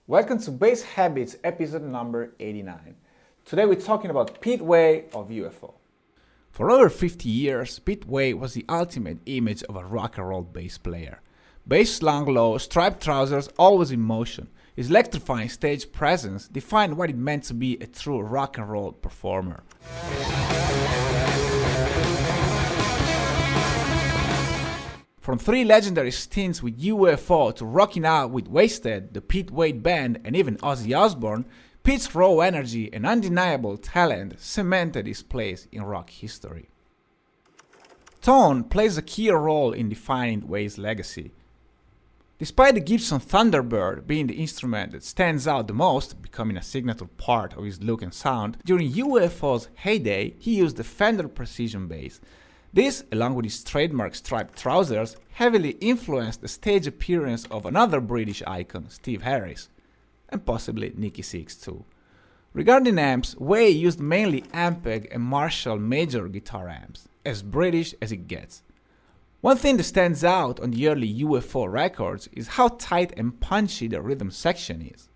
Welcome to Bass Habits episode number 89. Today we're talking about Pete Way of UFO. For over 50 years, Pete Way was the ultimate image of a rock and roll bass player. Bass slung low, striped trousers, always in motion. His electrifying stage presence defined what it meant to be a true rock and roll performer. From three legendary stints with UFO to rocking out with Wasted, the Pete Way Band, and even Ozzy Osbourne, Pete's raw energy and undeniable talent cemented his place in rock history. Tone plays a key role in defining Way's legacy. Despite the Gibson Thunderbird being the instrument that stands out the most, becoming a signature part of his look and sound, during UFO's heyday, he used the Fender Precision bass. This, along with his trademark striped trousers, heavily influenced the stage appearance of another British icon, Steve Harris, and possibly Nicky Sixx too. Regarding amps, Way used mainly Ampeg and Marshall major guitar amps, as British as it gets. One thing that stands out on the early UFO records is how tight and punchy the rhythm section is.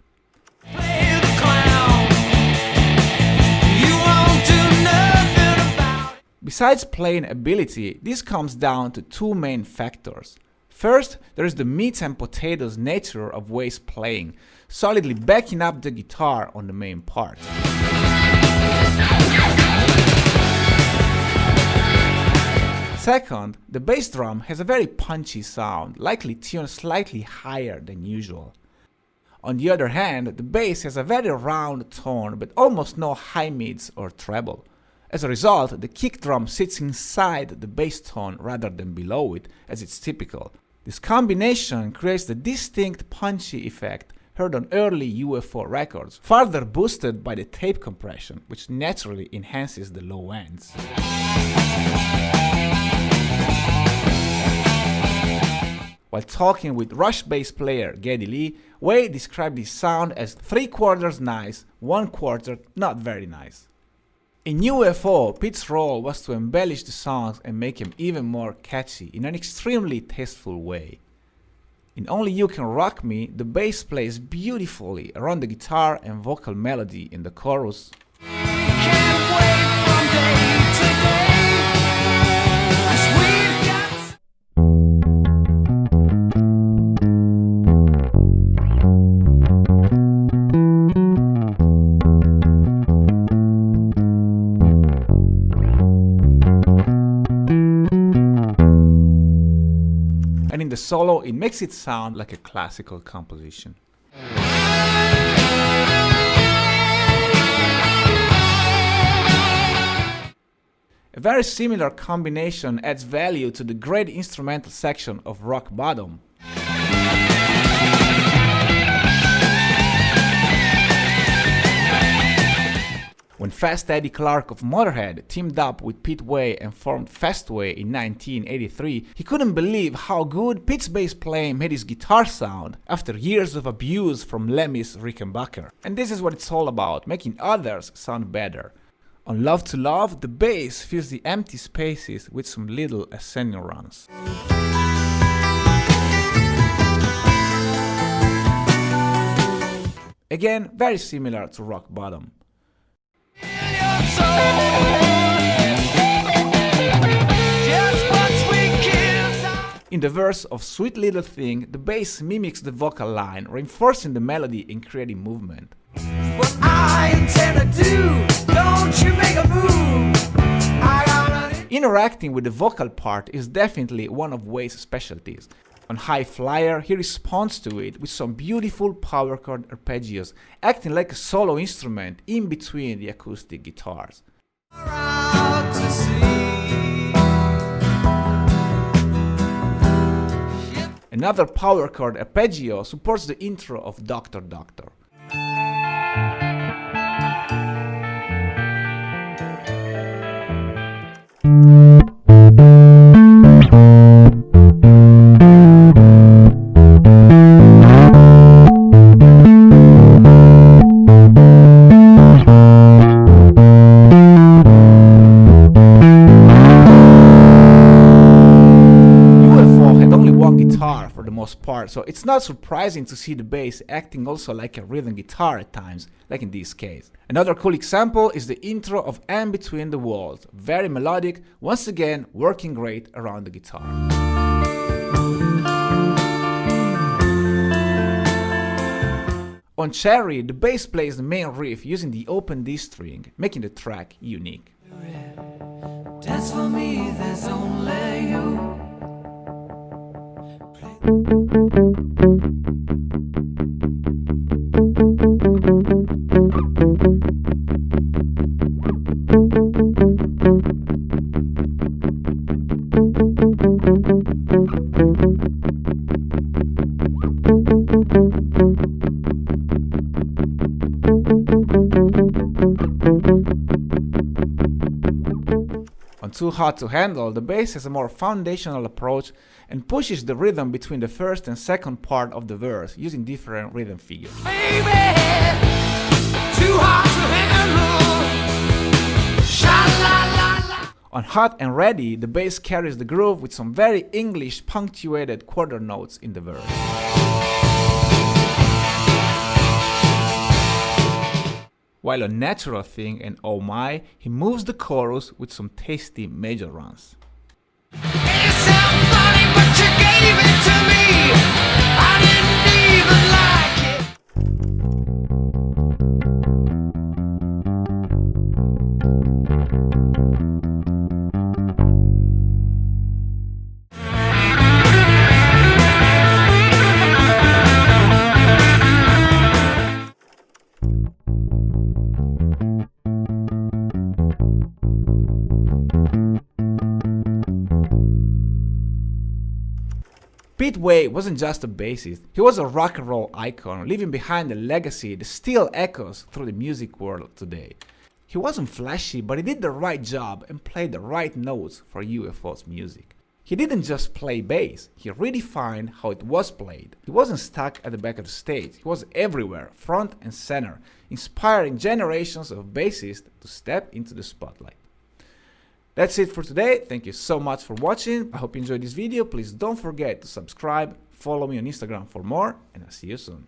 Besides playing ability, this comes down to two main factors. First, there is the meat and potatoes nature of Way's playing, solidly backing up the guitar on the main part. Second, the bass drum has a very punchy sound, likely tuned slightly higher than usual. On the other hand, the bass has a very round tone but almost no high mids or treble. As a result, the kick drum sits inside the bass tone rather than below it, as it's typical. This combination creates the distinct punchy effect heard on early UFO records, further boosted by the tape compression, which naturally enhances the low ends. While talking with Rush bass player Geddy Lee, Way described his sound as 3/4 nice, 1/4 not very nice. In UFO, Pete's role was to embellish the songs and make them even more catchy in an extremely tasteful way. In Only You Can Rock Me, the bass plays beautifully around the guitar and vocal melody in the chorus. And in the solo, it makes it sound like a classical composition. A very similar combination adds value to the great instrumental section of Rock Bottom. When Fast Eddie Clarke of Motorhead teamed up with Pete Way and formed Fastway in 1983, he couldn't believe how good Pete's bass playing made his guitar sound after years of abuse from Lemmy's Rickenbacker. And this is what it's all about, making others sound better. On Love to Love, the bass fills the empty spaces with some little ascending runs. Again, very similar to Rock Bottom. In the verse of Sweet Little Thing, the bass mimics the vocal line, reinforcing the melody and creating movement. What I intend to do, don't you make a move. Interacting with the vocal part is definitely one of Way's specialties. On High Flyer, he responds to it with some beautiful power chord arpeggios, acting like a solo instrument in between the acoustic guitars. Another power chord arpeggio supports the intro of Dr. Doctor. so it's not surprising to see the bass acting also like a rhythm guitar at times, like in this case. Another cool example is the intro of "And Between the Walls," very melodic, once again working great around the guitar. On "Cherry," the bass plays the main riff using the open D string, making the track unique. Dance for me, there's only you. On "Too Hot to Handle," the bass has a more foundational approach and pushes the rhythm between the first and second part of the verse using different rhythm figures. Baby, too hard to handle. Sha-la-la-la. On "Hot and Ready," the bass carries the groove with some very English punctuated quarter notes in the verse. While on "Natural Thing" and "Oh My," he moves the chorus with some tasty major runs. It sounds funny, but you gave it to me. I didn't even like it. Pete Way wasn't just a bassist, he was a rock and roll icon, leaving behind a legacy that still echoes through the music world today. He wasn't flashy, but he did the right job and played the right notes for UFO's music. He didn't just play bass, he redefined how it was played. He wasn't stuck at the back of the stage, he was everywhere, front and center, inspiring generations of bassists to step into the spotlight. That's it for today. Thank you so much for watching. I hope you enjoyed this video. Please don't forget to subscribe, follow me on Instagram for more, and I'll see you soon.